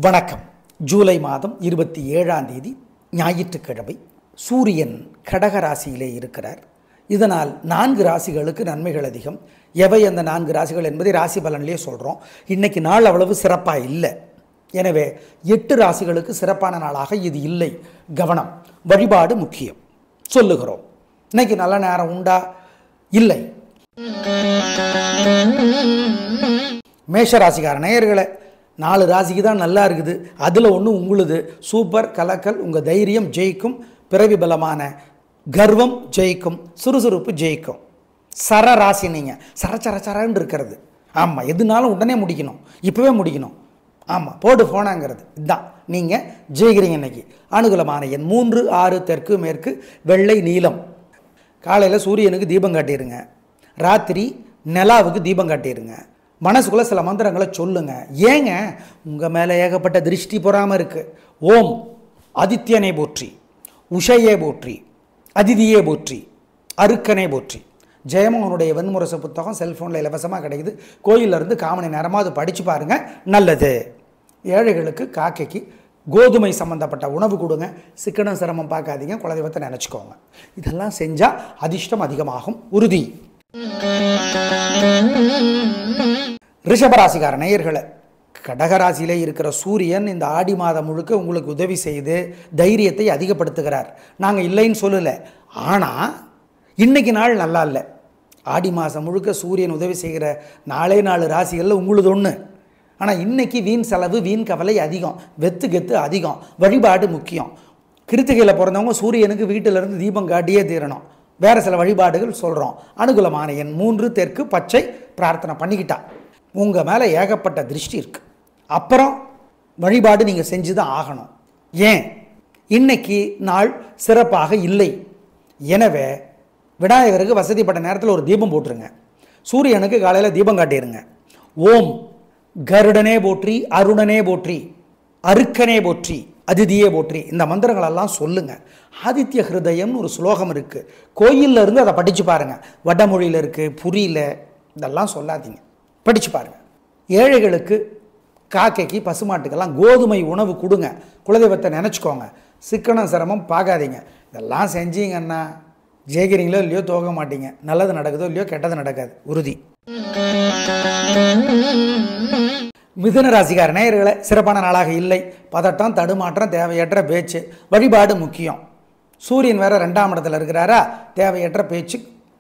வணக்கம். ஜூலை மாதம் 27ஆம் தேதி ஞாயிற்றுக்கிழமை. சூரியன் கடக ராசியிலே இருக்கிறார். இதனால் 4 ராசிகளுக்கு நன்மைகள் அதிகம். எவை அந்த 4 ராசிகள் என்பதை ராசி பலனிலே சொல்கிறோம். இன்றைக்கி நாள் அவ்வளவு சிறப்பாக இல்லை. எனவே 8 ராசிகளுக்கு சிறப்பான நாளாக இது இல்லை. கவனம், வழிபாடு முக்கியம் சொல்லுகிறோம். இன்னைக்கு நல்ல நேரம் உண்டா? இல்லை. மேஷராசிக்கார நேயர்களை 4 ராசிக்கு தான் நல்லா இருக்குது. அதில் ஒன்று உங்களுது. சூப்பர் கலக்கல். உங்கள் தைரியம் ஜெயிக்கும். பிறவி பலமான கர்வம் ஜெயிக்கும். சுறுசுறுப்பு ஜெயிக்கும். சர ராசி நீங்கள் சரன்னு இருக்கிறது. ஆமாம், எதுனாலும் உடனே முடிக்கணும், இப்போவே முடிக்கணும். ஆமாம், போடு போனாங்கிறது இதுதான். நீங்கள் ஜெயிக்கிறீங்க. இன்னைக்கு அனுகூலமான எண் 3, 6, தெற்கு மேற்கு, வெள்ளை நீலம். காலையில் சூரியனுக்கு தீபம் காட்டிடுங்க. ராத்திரி நிலாவுக்கு தீபம் காட்டிடுங்க. மனசுக்குள்ளே சில மந்திரங்களை சொல்லுங்க. ஏங்க உங்கள் மேலே ஏகப்பட்ட திருஷ்டி பொறாமல் இருக்குது. ஓம் ஆதித்யனை போற்றி, உஷையே போற்றி, அதிதியே போற்றி, அருக்கனை போற்றி. ஜெயமோகனுடைய வெண்முரசு புத்தகம் செல்ஃபோனில் இலவசமாக கிடைக்குது. கோயிலிருந்து 1/4 மணி நேரமாக படித்து பாருங்கள், நல்லது. ஏழைகளுக்கு காக்கைக்கு கோதுமை சம்மந்தப்பட்ட உணவு கொடுங்க. சிக்கனம் சிரமம் பார்க்காதீங்க, குலதெய்வத்தை நினச்சிக்கோங்க. இதெல்லாம் செஞ்சால் அதிர்ஷ்டம் அதிகமாகும், உறுதி. ரிஷபராசிக்கார நேயர்களை கடகராசியிலே இருக்கிற சூரியன் இந்த ஆடி மாதம் முழுக்க உங்களுக்கு உதவி செய்து தைரியத்தை அதிகப்படுத்துகிறார். நாங்கள் இல்லைன்னு சொல்லலை. ஆனால் இன்றைக்கி நாள் நல்லா இல்லை. ஆடி மாதம் முழுக்க சூரியன் உதவி செய்கிற 4 ராசிகளில் உங்களுது ஒன்று. ஆனால் இன்றைக்கி வீண் செலவு, வீண் கவலை அதிகம், வெத்து கெத்து அதிகம். வழிபாடு முக்கியம். கிருத்திகையில் பிறந்தவங்க சூரியனுக்கு வீட்டிலிருந்து தீபம் காட்டியே தீரணும். வேறு சில வழிபாடுகள் சொல்கிறோம். அனுகூலமான எண் 3, தெற்கு, பச்சை. பிரார்த்தனை பண்ணிக்கிட்டா உங்கள் மேலே ஏகப்பட்ட திருஷ்டி இருக்குது. அப்புறம் வழிபாடு நீங்கள் செஞ்சு தான் ஆகணும். ஏன் இன்னைக்கு நாள் சிறப்பாக இல்லை. எனவே விநாயகருக்கு வசதிப்பட்ட நேரத்தில் ஒரு தீபம் போட்டுருங்க. சூரியனுக்கு காலையில் தீபம் காட்டிடுங்க. ஓம் கருடனே போற்றி, அருணனே போற்றி, அருக்கனே போற்றி, அதிதியே போற்றி. இந்த மந்திரங்களெல்லாம் சொல்லுங்கள். ஆதித்ய ஹிருதயம்னு ஒரு ஸ்லோகம் இருக்குது. கோயிலில் இருந்து அதை படித்து பாருங்கள். வடமொழியில் இருக்குது, புரியல, இதெல்லாம் சொல்லாதீங்க, படித்து பாருங்கள். ஏழைகளுக்கு காக்கைக்கு பசுமாட்டுக்கெல்லாம் கோதுமை உணவு கொடுங்க. குலதெய்வத்தை நினச்சிக்கோங்க. சிக்கனம் சிரமம் பார்க்காதீங்க. இதெல்லாம் செஞ்சீங்கன்னா ஜெயிக்கிறீங்களோ இல்லையோ தோக மாட்டீங்க. நல்லது நடக்குதோ இல்லையோ கெட்டது நடக்காது, உறுதி. மிதுன ராசிக்கார நேயர்களை சிறப்பான நாளாக இல்லை. பதட்டம், தடுமாற்றம், தேவையற்ற பேச்சு. வழிபாடு முக்கியம். சூரியன் வேற 2ஆம் இடத்துல இருக்கிறாரா, தேவையற்ற பேச்சு,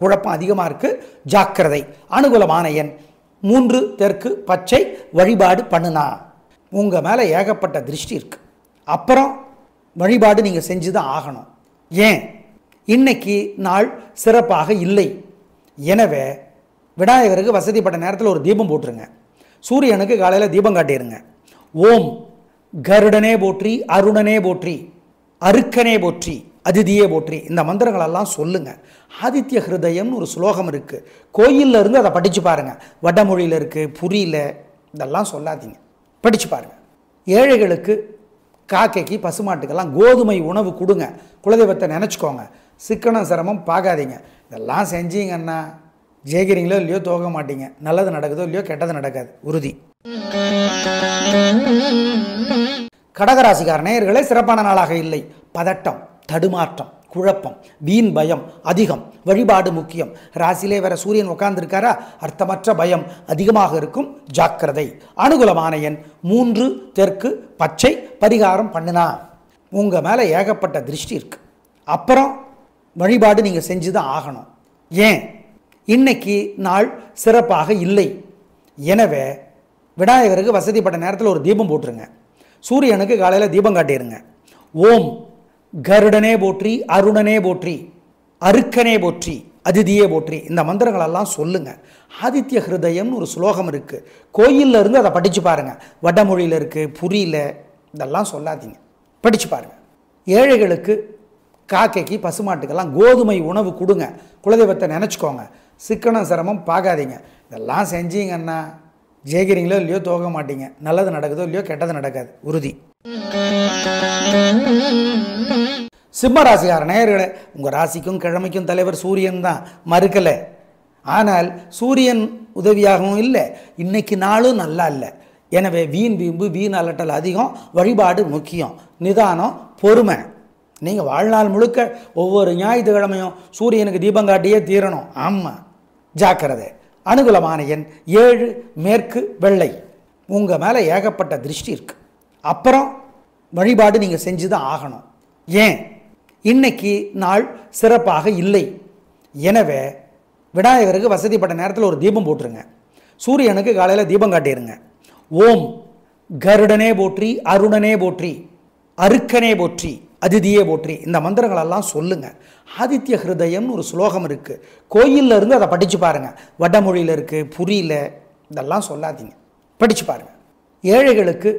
குழப்பம் அதிகமாக இருக்குது, ஜாக்கிரதை. அனுகூலமான எண் 3, தெற்கு, பச்சை. வழிபாடு பண்ணுனா உங்கள் மேலே ஏகப்பட்ட திருஷ்டி இருக்குது. அப்புறம் வழிபாடு நீங்கள் செஞ்சு தான் ஆகணும். ஏன் இன்னைக்கு நாள் சிறப்பாக இல்லை. எனவே விநாயகருக்கு வசதிப்பட்ட நேரத்தில் ஒரு தீபம் போட்டுருங்க. சூரியனுக்கு காலையில் தீபம் காட்டிடுங்க. ஓம் கருடனே போற்றி, அருணனே போற்றி, அருக்கனே போற்றி, அதிதியே போற்றி. இந்த மந்திரங்களெல்லாம் சொல்லுங்கள். ஆதித்ய ஹிருதயம்னு ஒரு ஸ்லோகம் இருக்குது. கோயிலில் இருந்து அதை படித்து பாருங்கள். வடமொழியில் இருக்குது, புரியல, இதெல்லாம் சொல்லாதீங்க, படித்து பாருங்கள். ஏழைகளுக்கு காக்கைக்கு பசுமாட்டுக்கெல்லாம் கோதுமை உணவு கொடுங்க. குலதெய்வத்தை நினச்சிக்கோங்க. சிக்கனம் சிரமம் பார்க்காதீங்க. இதெல்லாம் செஞ்சீங்கன்னா ஜெயிக்கிறீங்களோ இல்லையோ தோக மாட்டீங்க. நல்லது நடக்குதோ இல்லையோ கெட்டது நடக்காது, உறுதி. கடகராசிக்கார நேயர்களே சிறப்பான நாளாக இல்லை. பதட்டம், தடுமாற்றம், குழப்பம், வீண் பயம் அதிகம். வழிபாடு முக்கியம். ராசியிலே வேற சூரியன் உட்கார்ந்துருக்காரா, அர்த்தமற்ற பயம் அதிகமாக இருக்கும், ஜாக்கிரதை. அனுகூலமான எண் 3, தெற்கு, பச்சை. பரிகாரம் பண்ணுனா உங்கள் மேலே ஏகப்பட்ட திருஷ்டி இருக்குது. அப்புறம் வழிபாடு நீங்கள் செஞ்சு தான் ஆகணும். ஏன் இன்னைக்கு நாள் சிறப்பாக இல்லை. எனவே விநாயகருக்கு வசதிப்பட்ட நேரத்தில் ஒரு தீபம் போட்டுருங்க. சூரியனுக்கு காலையில் தீபம் காட்டிடுங்க. ஓம் கருடனே போற்றி, அருணனே போற்றி, அருக்கனே போற்றி, அதிதியே போற்றி. இந்த மந்திரங்களெல்லாம் சொல்லுங்கள். ஆதித்ய ஹிருதயம்னு ஒரு ஸ்லோகம் இருக்குது. கோயிலில் இருந்து அதை படித்து பாருங்கள். வடமொழியில் இருக்குது, புரியல, இதெல்லாம் சொல்லாதீங்க, படித்து பாருங்கள். ஏழைகளுக்கு காக்கைக்கு பசுமாட்டுக்கெல்லாம் கோதுமை உணவு கொடுங்க. குலதெய்வத்தை நினச்சிக்கோங்க. சிக்கனம் சிரமம் பார்க்காதீங்க. இதெல்லாம் செஞ்சீங்கன்னா ஜெயிக்கிறீங்களோ இல்லையோ தோக மாட்டீங்க. நல்லது நடக்குதோ இல்லையோ கெட்டது நடக்காது, உறுதி. சிம்ம ராசிக்கார நேயர்களே உங்கள் ராசிக்கும் கிழமைக்கும் தலைவர் சூரியன் தான், மறுக்கலை. ஆனால் சூரியன் உதவியாகவும் இல்லை. இன்னைக்கு நாளும் நல்லா இல்லை. எனவே வீண் வீம்பு வீண் அலட்டல் அதிகம், வழிபாடு முக்கியம், நிதானம் பொறுமை. நீங்கள் வாழ்நாள் முழுக்க ஒவ்வொரு ஞாயிற்றுக்கிழமையும் சூரியனுக்கு தீபம் காட்டியே தீரணும். ஆமாம், ஜாக்கிரதை. அனுகூலமான எண் 7, மேற்கு வெள்ளை. உங்கள் மேலே ஏகப்பட்ட திருஷ்டி இருக்கு. அப்புறம் வழிபாடு நீங்கள் செஞ்சு தான் ஆகணும். ஏன்? இன்னைக்கு நாள் சிறப்பாக இல்லை. எனவே விநாயகருக்கு வசதிப்பட்ட நேரத்தில் ஒரு தீபம் போட்டுருங்க. சூரியனுக்கு காலையில் தீபம் காட்டிடுங்க. ஓம் கருடனே போற்றி, அருணனே போற்றி, அருக்கனே போற்றி, அதிதியே போற்றி, இந்த மந்திரங்களெல்லாம் சொல்லுங்கள். ஆதித்ய ஹிருதயம்னு ஒரு ஸ்லோகம் இருக்குது. கோயிலில் இருந்து அதை படித்து பாருங்கள். வடமொழியில் இருக்குது, புரியல, இதெல்லாம் சொல்லாதீங்க, படித்து பாருங்கள். ஏழைகளுக்கு,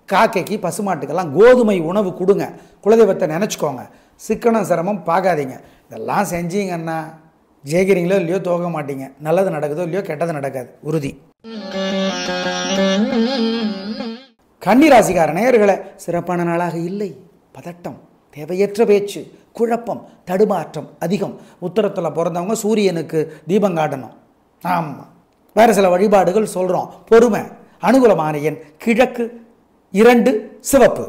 காக்கைக்கு, பசுமாட்டுக்கெல்லாம் கோதுமை உணவு கொடுங்க. குலதெய்வத்தை நினச்சிக்கோங்க. சிக்கனம் சிரமம் பார்க்காதீங்க. இதெல்லாம் செஞ்சீங்கன்னா ஜெயிக்கிறீங்களோ இல்லையோ தோக மாட்டீங்க. நல்லது நடக்குதோ இல்லையோ கெட்டது நடக்காது, உறுதி. கன்னிராசிக்கார நேயர்களே, சிறப்பான நாளாக இல்லை. பதட்டம், தேவையற்ற பேச்சு, குழப்பம், தடுமாற்றம் அதிகம். உத்தரத்தில் பிறந்தவங்க சூரியனுக்கு தீபம் காட்டணும். ஆமாம், வேறு சில வழிபாடுகள் சொல்கிறோம். பொறுமை. அனுகூலமான எண் கிழக்கு 2, சிவப்பு.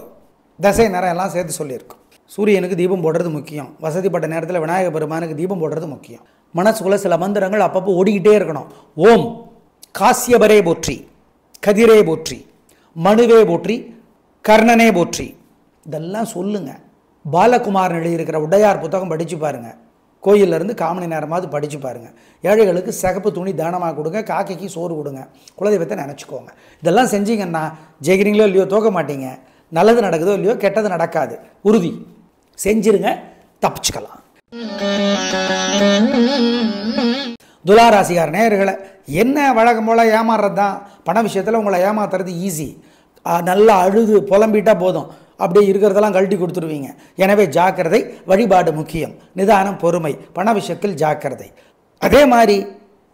தசை நேரம் எல்லாம் சேர்த்து சொல்லியிருக்கோம். சூரியனுக்கு தீபம் போடுறது முக்கியம். வசதிப்பட்ட நேரத்தில் விநாயக பெருமானுக்கு தீபம் போடுறது முக்கியம். மனசுக்குள்ள சில மந்திரங்கள் அப்பப்போ ஓடிக்கிட்டே இருக்கணும். ஓம் காசியபரே போற்றி, கதிரே போற்றி, மனுவே போற்றி, கர்ணனே போற்றி, இதெல்லாம் சொல்லுங்க. பாலகுமார் எழுதியிருக்கிற உடையார் புத்தகம் படித்து பாருங்க. கோயிலிருந்து காமணி நேரமாவது படித்து பாருங்கள். ஏழைகளுக்கு சிகப்பு துணி தானமாக கொடுங்க. காக்கைக்கு சோறு கொடுங்க. குலதெய்வத்தை நினச்சிக்கோங்க. இதெல்லாம் செஞ்சீங்கன்னா ஜெயிக்கிறீங்களோ இல்லையோ தோக்க மாட்டீங்க. நல்லது நடக்குதோ இல்லையோ கெட்டது நடக்காது, உறுதி. செஞ்சிருங்க, தப்பிச்சுக்கலாம். துலாராசிகார நேயர்களை, என்ன வழக்கம் போல் ஏமாறுறது தான். பண விஷயத்தில் உங்களை ஏமாத்துறது ஈஸி. நல்லா அழுது புலம்பிட்டா போதும், அப்படியே இருக்கிறதெல்லாம் கழட்டி கொடுத்துருவீங்க. எனவே ஜாக்கிரதை. வழிபாடு முக்கியம், நிதானம் பொறுமை, பண விஷயத்தில் ஜாக்கிரதை. அதே மாதிரி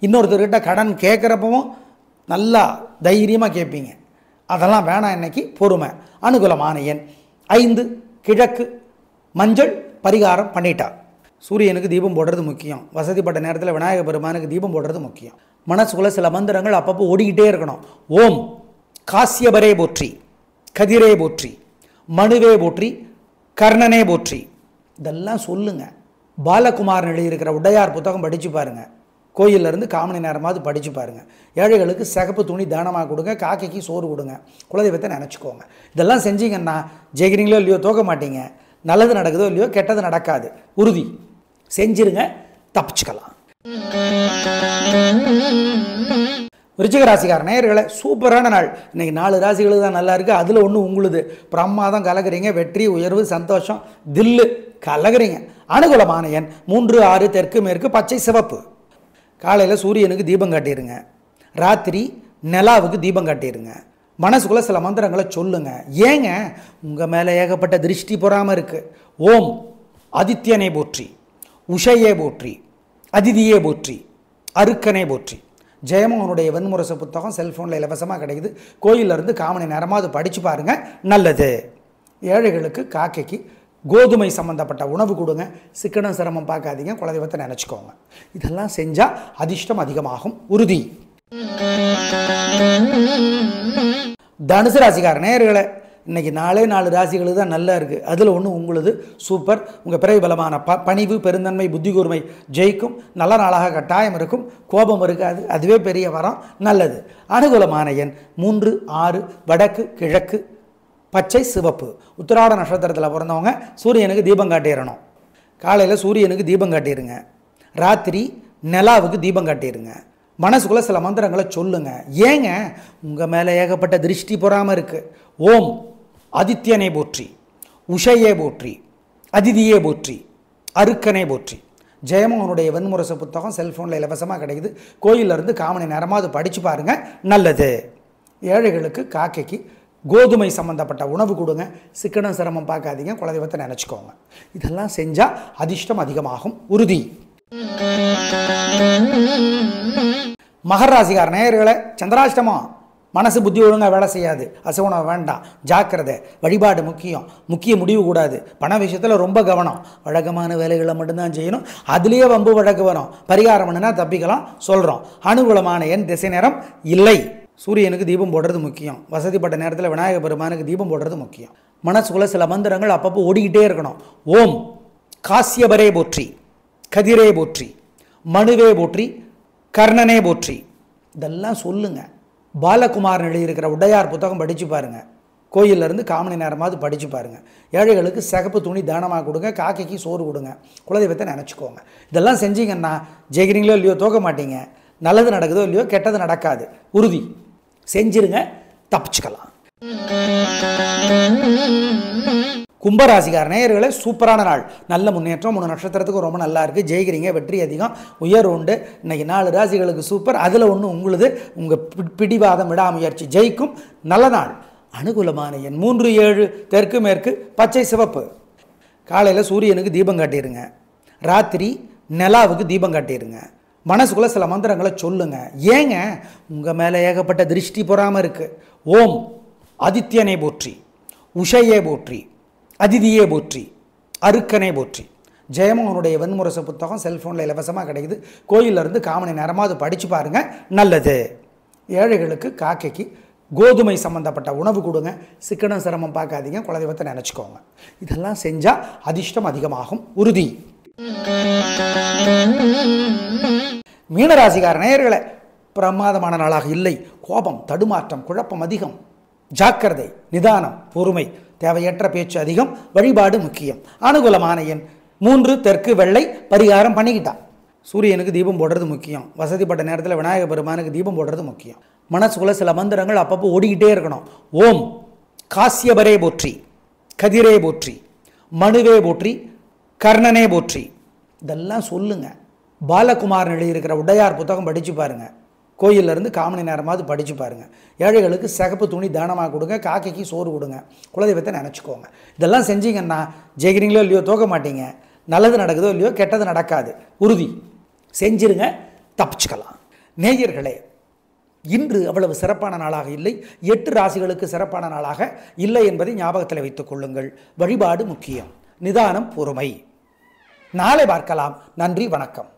இன்னொருத்தர்கிட்ட கடன் கேட்குறப்பவும் நல்லா தைரியமாக கேட்பீங்க. அதெல்லாம் வேணாம். இன்னைக்கு பொறுமை. அனுகூலமான எண் 5, கிழக்கு மஞ்சள். பரிகாரம் பண்ணிட்டா. சூரியனுக்கு தீபம் போடுறது முக்கியம். வசதிப்பட்ட நேரத்தில் விநாயக பெருமானுக்கு தீபம் போடுறது முக்கியம். மனசுக்குள்ள சில மந்திரங்கள் அப்பப்போ ஓடிக்கிட்டே இருக்கணும். ஓம் காசியபரே போற்றி, கதிரே போற்றி, மனுவே போற்றி, கர்ணனே போற்றி, இதெல்லாம் சொல்லுங்க. பாலகுமார் எழுதியிருக்கிற உடையார் புத்தகம் படித்து பாருங்க. கோயிலிருந்து காமணி நேரமாவது படித்து பாருங்கள். ஏழைகளுக்கு சிகப்பு துணி தானமாக கொடுங்க. காக்கைக்கு சோறு கொடுங்க. குலதெய்வத்தை நினச்சிக்கோங்க. இதெல்லாம் செஞ்சீங்கன்னா ஜெயிக்கிறீங்களோ இல்லையோ தோக்க மாட்டீங்க. நல்லது நடக்குதோ இல்லையோ கெட்டது நடக்காது, உறுதி. செஞ்சிருங்க, தப்பிச்சுக்கலாம். விருச்சிக ராசிக்கார நேயர்களை, சூப்பரான நாள். இன்றைக்கி 4 ராசிகளுக்கு தான் நல்லா இருக்குது. அதில் ஒன்று உங்களுது. பிரமாதம், கலகுறீங்க. வெற்றி, உயர்வு, சந்தோஷம், தில்லு கலகுறீங்க. அனுகூலமான எண் 3, 6, தெற்கு மேற்கு, பச்சை சிவப்பு. காலையில் சூரியனுக்கு தீபம் காட்டிடுங்க. ராத்திரி நிலாவுக்கு தீபம் காட்டிடுங்க. மனசுக்குள்ளே சில மந்திரங்களை சொல்லுங்க. ஏங்க, உங்கள் மேலே ஏகப்பட்ட திருஷ்டி பொறாமல் இருக்குது. ஓம் ஆதித்யனே போற்றி, உஷையே போற்றி, அதிதியே போற்றி, அருக்கனே போற்றி. ஜெயமோகனுடைய வெண்முரசு புத்தகம் செல்ஃபோனில் இலவசமாக கிடைக்குது. கோயிலிருந்து காமணி நேரமாக படித்து பாருங்கள், நல்லது. ஏழைகளுக்கு, காக்கைக்கு கோதுமை சம்பந்தப்பட்ட உணவு கொடுங்க. சிக்கனம் சிரமம் பார்க்காதீங்க. குலதெய்வத்தை நினச்சிக்கோங்க. இதெல்லாம் செஞ்சால் அதிர்ஷ்டம் அதிகமாகும், உறுதி. தனுசு ராசிக்கார நேயர்களே, இன்றைக்கி 4 ராசிகளுக்கு தான் நல்லா இருக்குது. அதில் ஒன்று உங்களுது. சூப்பர். உங்கள் பிறகு பலமான பணிவு, பெருந்தன்மை, புத்தி கூர்மை ஜெயிக்கும். நல்ல நாளாக கட்டாயம் இருக்கும். கோபம் இருக்காது, அதுவே பெரிய வரம், நல்லது. அனுகூலமான எண் 3, 6, வடக்கு கிழக்கு, பச்சை சிவப்பு. உத்திராட நட்சத்திரத்தில் பிறந்தவங்க சூரியனுக்கு தீபம் காட்டிடணும். காலையில் சூரியனுக்கு தீபம் காட்டிடுங்க. ராத்திரி நிலாவுக்கு தீபம் காட்டிடுங்க. மனசுக்குள்ளே சில மந்திரங்களை சொல்லுங்க. ஏங்க, உங்கள் மேலே ஏகப்பட்ட திருஷ்டி பொறாமல் இருக்குது. ஓம் ஆதித்யனே போற்றி, உஷையே போற்றி, அதிதியே போற்றி, அருக்கனே போற்றி. ஜெயமோகனுடைய வெண்முரசு புத்தகம் செல்ஃபோனில் இலவசமாக கிடைக்குது. கோயிலிருந்து காமணி நேரமாக படித்து பாருங்கள், நல்லது. ஏழைகளுக்கு, காக்கைக்கு கோதுமை சம்பந்தப்பட்ட உணவு கொடுங்க. சிக்கனம் சிரமம் பார்க்காதீங்க. குலதெய்வத்தை நினச்சிக்கோங்க. இதெல்லாம் செஞ்சால் அதிர்ஷ்டம் அதிகமாகும், உறுதி. மகர ராசிக்கார நேயர்களை, சந்திராஷ்டமம். மனசு புத்தி ஒழுங்காக வேலை செய்யாது. அசகுணம் வேண்டாம், ஜாக்கிரதை. வழிபாடு முக்கியம், முக்கிய முடிவு கூடாது. பண விஷயத்தில் ரொம்ப கவனம். வழக்கமான வேலைகளை மட்டும்தான் செய்யணும். அதுலேயே வம்பு வழக்கு வரும். பரிகாரம் பண்ணுனா தப்பிக்கலாம், சொல்கிறோம். அனுகூலமான எண் திசை நேரம் இல்லை. சூரியனுக்கு தீபம் போடுறது முக்கியம். வசதிப்பட்ட நேரத்தில் விநாயக பெருமானுக்கு தீபம் போடுறது முக்கியம். மனசுக்குள்ளே சில மந்திரங்கள் அப்பப்போ ஓடிக்கிட்டே இருக்கணும். ஓம் காசியபரே போற்றி, கதிரே போற்றி, மனுவே போற்றி, கர்ணனே போற்றி, இதெல்லாம் சொல்லுங்க. பாலகுமாரன் எழுதியிருக்கிற உடையார் புத்தகம் படித்து பாருங்கள். கோயிலிருந்து காமணி நேரமாவது படித்து பாருங்கள். ஏழைகளுக்கு சிகப்பு துணி தானமாக கொடுங்க, காக்கைக்கு சோறு கொடுங்க, குலதெய்வத்தை நினச்சிக்கோங்க. இதெல்லாம் செஞ்சீங்கன்னா ஜெயிக்கிறீங்களோ இல்லையோ தோக்க மாட்டீங்க. நல்லது நடக்குதோ இல்லையோ கெட்டது நடக்காது. உறுதி செஞ்சிருங்க, தப்பிச்சுக்கலாம். கும்பராசிக்கார நேயர்களே, சூப்பரான நாள், நல்ல முன்னேற்றம். 3 நட்சத்திரத்துக்கு ரொம்ப நல்லா இருக்குது. ஜெயிக்கிறீங்க, வெற்றி அதிகம், உயர்வு உண்டு. இன்றைக்கி 4 ராசிகளுக்கு சூப்பர். அதில் ஒன்று உங்களுது. உங்கள் பிடிவாதம் விடாமுயற்சி ஜெயிக்கும். நல்ல நாள். அனுகூலமான எண் 3, 7, தெற்கு மேற்கு, பச்சை சிவப்பு. காலையில் சூரியனுக்கு தீபம் காட்டிடுங்க. ராத்திரி நிலாவுக்கு தீபம் காட்டிடுங்க. மனசுக்குள்ளே சில மந்திரங்களை சொல்லுங்கள். ஏங்க உங்கள் மேலே ஏகப்பட்ட திருஷ்டி பொறாமல் இருக்குது. ஓம் ஆதித்யனே போற்றி, உஷையே போற்றி, அதிதியே போற்றி, அருக்கனே போற்றி. ஜெயமோகனுடைய வெண்முரசு புத்தகம் செல்ஃபோனில் இலவசமாக கிடைக்குது. கோயிலிருந்து காமணி நேரமாக அது படித்து பாருங்கள், நல்லது. ஏழைகளுக்கு காக்கைக்கு கோதுமை சம்மந்தப்பட்ட உணவு கொடுங்க. சிக்கனம் சிரமம் பார்க்காதீங்க, குலதெய்வத்தை நினச்சிக்கோங்க. இதெல்லாம் செஞ்சால் அதிர்ஷ்டம் அதிகமாகும். உறுதி. மீனராசிக்கார நேயர்களே, பிரமாதமான நாளாக இல்லை. கோபம், தடுமாற்றம், குழப்பம் அதிகம். ஜாக்கிரதை, நிதானம், பொறுமை, தேவையற்ற பேச்சு அதிகம். வழிபாடு முக்கியம். அனுகூலமான எண் 3, தெற்கு வெள்ளை. பரிகாரம் பண்ணிக்கிட்டான். சூரியனுக்கு தீபம் போடுறது முக்கியம். வசதிப்பட்ட நேரத்தில் விநாயக பெருமானுக்கு தீபம் போடுறது முக்கியம். மனசுக்குள்ளே சில மந்திரங்கள் அப்பப்போ ஓடிக்கிட்டே இருக்கணும். ஓம் காசியபரே போற்றி, கதிரே போற்றி, மனுவே போற்றி, கர்ணனே போற்றி, இதெல்லாம் சொல்லுங்கள். பாலகுமாரன் எழுதியிருக்கிற உடையார் புத்தகம் படித்து பாருங்கள். கோயிலிருந்து காமணி நேரமாவது படித்து பாருங்கள். ஏழைகளுக்கு சிகப்பு துணி தானமாக கொடுங்க, காக்கைக்கு சோறு கொடுங்க, குலதெய்வத்தை நினச்சிக்கோங்க. இதெல்லாம் செஞ்சீங்கன்னா ஜெயிக்கிறீங்களோ இல்லையோ தோக்க மாட்டீங்க. நல்லது நடக்குதோ இல்லையோ கெட்டது நடக்காது. உறுதி செஞ்சிருங்க, தப்பிச்சுக்கலாம். நேயர்களே, இன்று அவ்வளவு சிறப்பான நாளாக இல்லை. 8 ராசிகளுக்கு சிறப்பான நாளாக இல்லை என்பதை ஞாபகத்தில் வைத்துக் கொள்ளுங்கள். வழிபாடு முக்கியம், நிதானம், பொறுமை. நாளை பார்க்கலாம். நன்றி, வணக்கம்.